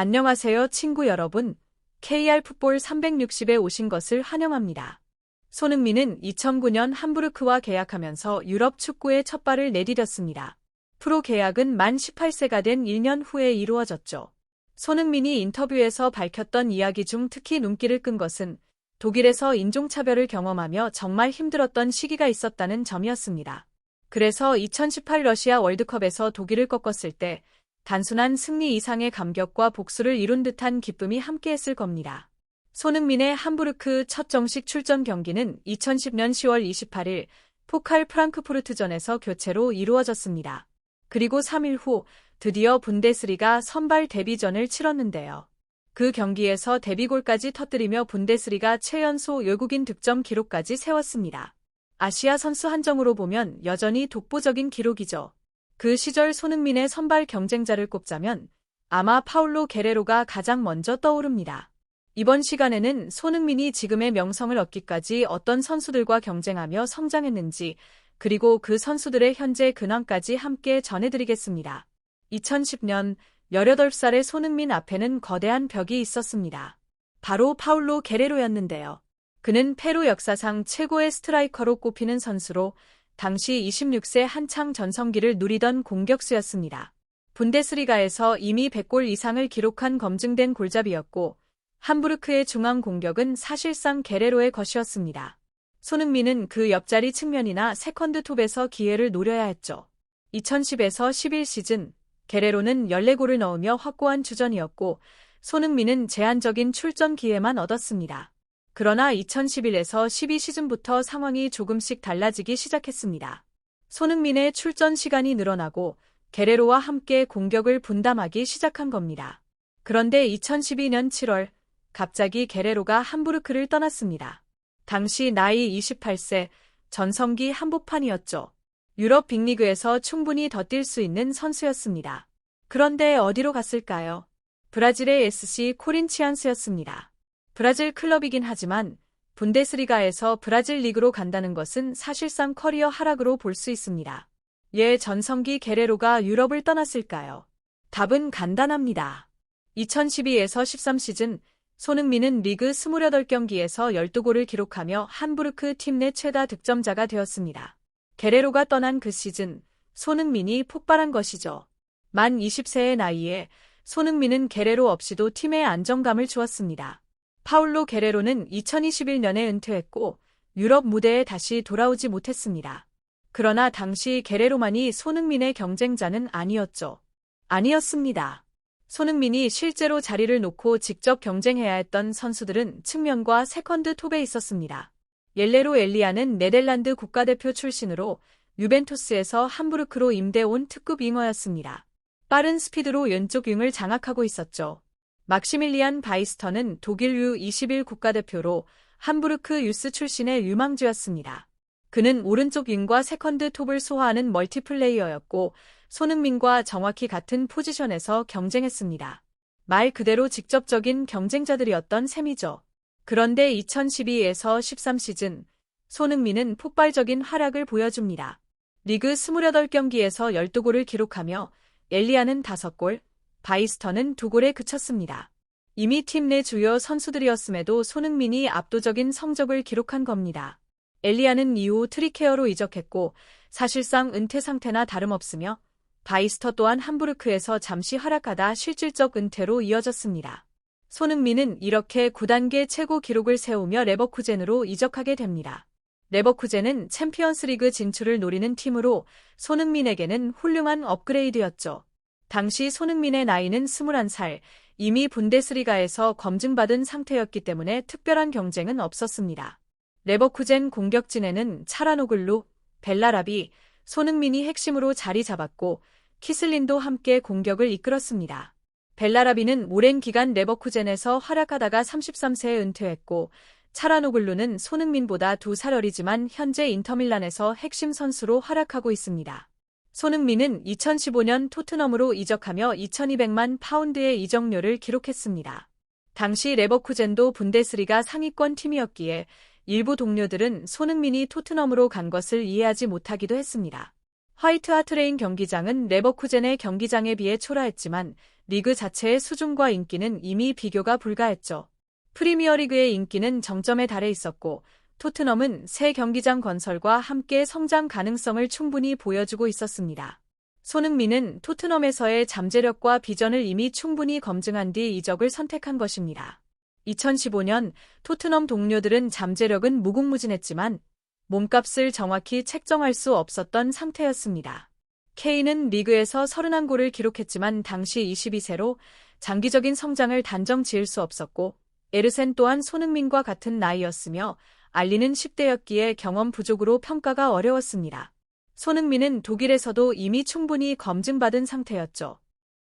안녕하세요, 친구 여러분. KR 풋볼 360에 오신 것을 환영합니다. 손흥민은 2009년 함부르크와 계약하면서 유럽 축구에 첫 발을 내디뎠습니다. 프로 계약은 만 18세가 된 1년 후에 이루어졌죠. 손흥민이 인터뷰에서 밝혔던 이야기 중 특히 눈길을 끈 것은 독일에서 인종차별을 경험하며 정말 힘들었던 시기가 있었다는 점이었습니다. 그래서 2018 러시아 월드컵에서 독일을 꺾었을 때 단순한 승리 이상의 감격과 복수를 이룬 듯한 기쁨이 함께했을 겁니다. 손흥민의 함부르크 첫 정식 출전 경기는 2010년 10월 28일 포칼 프랑크푸르트전에서 교체로 이루어졌습니다. 그리고 3일 후 드디어 분데스리가 선발 데뷔전을 치렀는데요. 그 경기에서 데뷔골까지 터뜨리며 분데스리가 최연소 외국인 득점 기록까지 세웠습니다. 아시아 선수 한정으로 보면 여전히 독보적인 기록이죠. 그 시절 손흥민의 선발 경쟁자를 꼽자면 아마 파울로 게레로가 가장 먼저 떠오릅니다. 이번 시간에는 손흥민이 지금의 명성을 얻기까지 어떤 선수들과 경쟁하며 성장했는지, 그리고 그 선수들의 현재 근황까지 함께 전해드리겠습니다. 2010년 18살의 손흥민 앞에는 거대한 벽이 있었습니다. 바로 파울로 게레로였는데요. 그는 페루 역사상 최고의 스트라이커로 꼽히는 선수로 당시 26세 한창 전성기를 누리던 공격수였습니다. 분데스리가에서 이미 100골 이상을 기록한 검증된 골잡이였고 함부르크의 중앙 공격은 사실상 게레로의 것이었습니다. 손흥민은 그 옆자리 측면이나 세컨드 톱에서 기회를 노려야 했죠. 2010에서 11 시즌 게레로는 14골을 넣으며 확고한 주전이었고 손흥민은 제한적인 출전 기회만 얻었습니다. 그러나 2011에서 12 시즌부터 상황이 조금씩 달라지기 시작했습니다. 손흥민의 출전 시간이 늘어나고 게레로와 함께 공격을 분담하기 시작한 겁니다. 그런데 2012년 7월 갑자기 게레로가 함부르크를 떠났습니다. 당시 나이 28세, 전성기 한복판이었죠. 유럽 빅리그에서 충분히 더 뛸 수 있는 선수였습니다. 그런데 어디로 갔을까요? 브라질의 SC 코린치안스였습니다. 브라질 클럽이긴 하지만 분데스리가에서 브라질 리그로 간다는 것은 사실상 커리어 하락으로 볼 수 있습니다. 왜 전성기 게레로가 유럽을 떠났을까요? 답은 간단합니다. 2012에서 13 시즌 손흥민은 리그 28경기에서 12골을 기록하며 함부르크 팀 내 최다 득점자가 되었습니다. 게레로가 떠난 그 시즌 손흥민이 폭발한 것이죠. 만 20세의 나이에 손흥민은 게레로 없이도 팀에 안정감을 주었습니다. 파울로 게레로는 2021년에 은퇴했고 유럽 무대에 다시 돌아오지 못했습니다. 그러나 당시 게레로만이 손흥민의 경쟁자는 아니었죠. 아니었습니다. 손흥민이 실제로 자리를 놓고 직접 경쟁해야 했던 선수들은 측면과 세컨드 톱에 있었습니다. 옐레로 엘리아는 네덜란드 국가대표 출신으로 유벤투스에서 함부르크로 임대 온 특급 윙어였습니다. 빠른 스피드로 왼쪽 윙을 장악하고 있었죠. 막시밀리안 바이스터는 독일 U21 국가대표로 함부르크 유스 출신의 유망주였습니다. 그는 오른쪽 윙과 세컨드 톱을 소화하는 멀티플레이어였고 손흥민과 정확히 같은 포지션에서 경쟁했습니다. 말 그대로 직접적인 경쟁자들이었던 셈이죠. 그런데 2012에서 13 시즌 손흥민은 폭발적인 활약을 보여줍니다. 리그 28경기에서 12골을 기록하며 엘리아는 5골, 바이스터는 2골에 그쳤습니다. 이미 팀 내 주요 선수들이었음에도 손흥민이 압도적인 성적을 기록한 겁니다. 엘리아는 이후 트리케어로 이적했고 사실상 은퇴 상태나 다름없으며 바이스터 또한 함부르크에서 잠시 활약하다 실질적 은퇴로 이어졌습니다. 손흥민은 이렇게 9단계 최고 기록을 세우며 레버쿠젠으로 이적하게 됩니다. 레버쿠젠은 챔피언스리그 진출을 노리는 팀으로 손흥민에게는 훌륭한 업그레이드였죠. 당시 손흥민의 나이는 21살, 이미 분데스리가에서 검증받은 상태였기 때문에 특별한 경쟁은 없었습니다. 레버쿠젠 공격진에는 차라노글루, 벨라라비, 손흥민이 핵심으로 자리 잡았고 키슬린도 함께 공격을 이끌었습니다. 벨라라비는 오랜 기간 레버쿠젠에서 활약하다가 33세에 은퇴했고 차라노글루는 손흥민보다 2살 어리지만 현재 인터밀란에서 핵심 선수로 활약하고 있습니다. 손흥민은 2015년 토트넘으로 이적하며 2200만 파운드의 이적료를 기록했습니다. 당시 레버쿠젠도 분데스리가 상위권 팀이었기에 일부 동료들은 손흥민이 토트넘으로 간 것을 이해하지 못하기도 했습니다. 화이트 하트레인 경기장은 레버쿠젠의 경기장에 비해 초라했지만 리그 자체의 수준과 인기는 이미 비교가 불가했죠. 프리미어리그의 인기는 정점에 달해 있었고 토트넘은 새 경기장 건설과 함께 성장 가능성을 충분히 보여주고 있었습니다. 손흥민은 토트넘에서의 잠재력과 비전을 이미 충분히 검증한 뒤 이적을 선택한 것입니다. 2015년 토트넘 동료들은 잠재력은 무궁무진했지만 몸값을 정확히 책정할 수 없었던 상태였습니다. K는 리그에서 31골을 기록했지만 당시 22세로 장기적인 성장을 단정 지을 수 없었고 에르센 또한 손흥민과 같은 나이였으며 알리는 10대였기에 경험 부족으로 평가가 어려웠습니다. 손흥민은 독일에서도 이미 충분히 검증받은 상태였죠.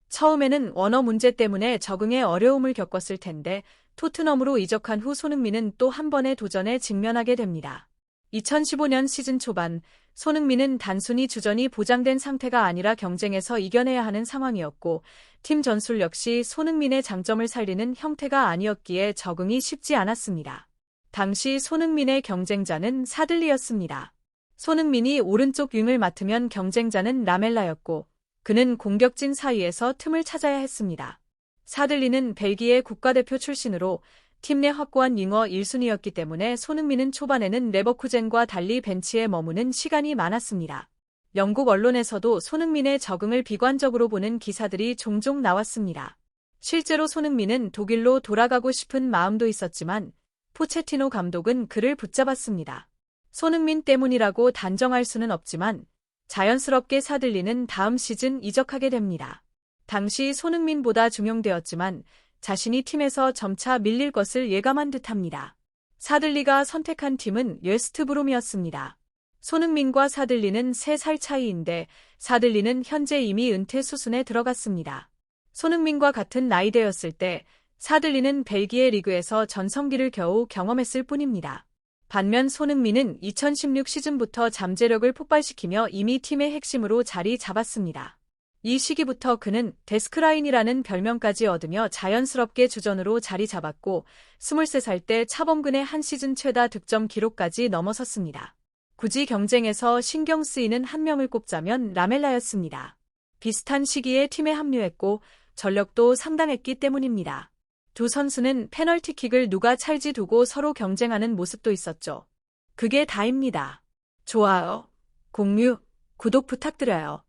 처음에는 언어 문제 때문에 적응에 어려움을 겪었을 텐데 토트넘으로 이적한 후 손흥민은 또 한 번의 도전에 직면하게 됩니다. 2015년 시즌 초반 손흥민은 단순히 주전이 보장된 상태가 아니라 경쟁에서 이겨내야 하는 상황이었고 팀 전술 역시 손흥민의 장점을 살리는 형태가 아니었기에 적응이 쉽지 않았습니다. 당시 손흥민의 경쟁자는 사들리였습니다. 손흥민이 오른쪽 윙을 맡으면 경쟁자는 라멜라였고 그는 공격진 사이에서 틈을 찾아야 했습니다. 사들리는 벨기에 국가대표 출신으로 팀 내 확고한 윙어 1순위였기 때문에 손흥민은 초반에는 레버쿠젠과 달리 벤치에 머무는 시간이 많았습니다. 영국 언론에서도 손흥민의 적응을 비관적으로 보는 기사들이 종종 나왔습니다. 실제로 손흥민은 독일로 돌아가고 싶은 마음도 있었지만 포체티노 감독은 그를 붙잡았습니다. 손흥민 때문이라고 단정할 수는 없지만 자연스럽게 사들리는 다음 시즌 이적하게 됩니다. 당시 손흥민보다 중용되었지만 자신이 팀에서 점차 밀릴 것을 예감한 듯합니다. 사들리가 선택한 팀은 웨스트브롬이었습니다. 손흥민과 사들리는 3살 차이인데 사들리는 현재 이미 은퇴 수순에 들어갔습니다. 손흥민과 같은 나이대였을 때 사들리는 벨기에 리그에서 전성기를 겨우 경험했을 뿐입니다. 반면 손흥민은 2016 시즌부터 잠재력을 폭발시키며 이미 팀의 핵심으로 자리 잡았습니다. 이 시기부터 그는 데스크라인이라는 별명까지 얻으며 자연스럽게 주전으로 자리 잡았고 23살 때 차범근의 한 시즌 최다 득점 기록까지 넘어섰습니다. 굳이 경쟁에서 신경 쓰이는 한 명을 꼽자면 라멜라였습니다. 비슷한 시기에 팀에 합류했고 전력도 상당했기 때문입니다. 두 선수는 페널티킥을 누가 찰지 두고 서로 경쟁하는 모습도 있었죠. 그게 다입니다. 좋아요, 공유, 구독 부탁드려요.